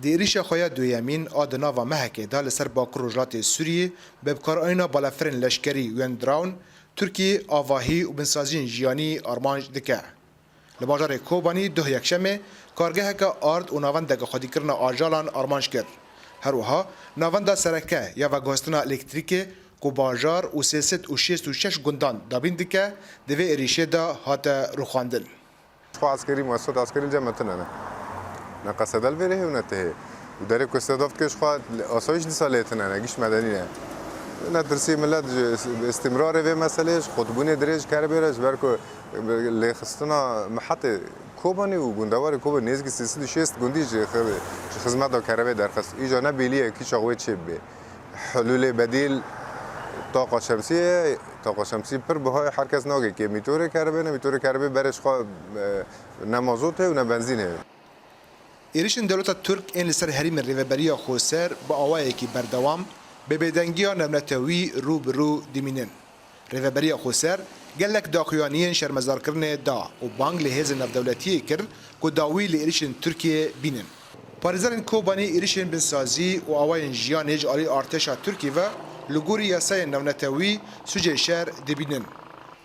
دیریش خویا دویمین آدنا و مهکه دا لسر باکر رجلات سوریه به بکاراینا بالافرین لشکری وین دراون ترکیه آواهی و بنسازین جیانی آرمانج دکه. لباجار کوبانی ده یکشمه کارگاه که آرد و ناوندگ خودی کرنا آجالان آرمانج کرد. هروها ناوندا سرکه یا و گوستنا الکتریکه کو باجار و 366 گندان دابین دکه دوی اریشه دا هات روخاندن. عسكري مؤسسات عسكرية جمعتنا أنا قصد الفيره ونته وداري كستضافت كش خا أسايش لسالتنا أنا جيش مدنية أنا درسي ملاد استمرار في مسألة خطبوني دريج كاربيرش بركو اللي خصنا محطة كوباني وجندوار كوبا نيزك سيسد شيست جنديج خدمات كاربي درخص إجا نبيليه كي شغويت شبه حلول بديل طاقة شمسية پر بهای هر کس ناگه که میتوره کربه برش خواه نه مازوته و نه بنزینه. ایریشن دولت ترک این لسر هریم ریوبریا خوسر با آوایی که بردوام به بدنگیا نمنتوی رو برو دیمینن. ریوبریا خوسر گلک داخیانیین شرمزار کرنه دا و بانگ لحیز نفدولتی کرد که داوی لیریشن ترکیه بینن. پارزارن کوبانی ایریشن بنسازی و آواین جیان هج آلی ارتشا ترکی و لگوری یاسای نونتوی سوژه شهر دبینن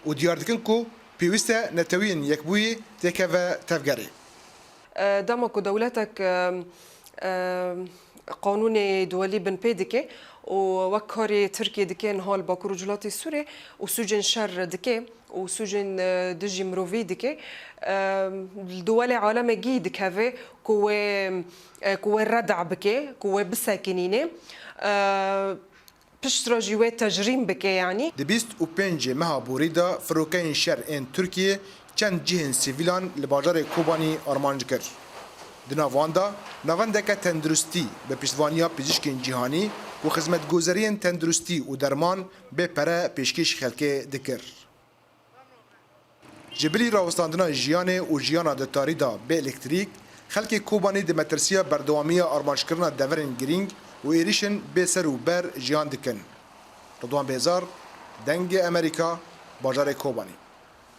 و دیار دکن کو پیوسته نتوین یک بوی تکه و تفگری. دامك دولتك قانون دولي بن بيدكي ووكاري تركيا دكين هال باكو رجلاتي السوري وسجن شر دكي وسجن دجي مروفي دكي الدول عالم جي دكافي كوي ردع بكي كوي بساكنينه پشتراجیوه تجریم بکه یعنی دبیست و پنج ماه بوریدا فروکین شهر این ترکیه چند جهن سیویلان لباجار کوبانی آرمانج کرد. دناواندا نواندک تندرستی به پیشوانیا پزشکین جهانی و خدمت گذارین تندرستی و درمان به پره پیشکش خلکه دکر. جبلی راوستاندنا جیانه و جیانا دتاری دا به الکتریک خلک کوبانی دمترسیا بردوامی آرمانج کردن دورن گرینگ و ایریشن به سر و بر جیان دکن. رضوان بیزار دنگ امریکا باجار کوبانی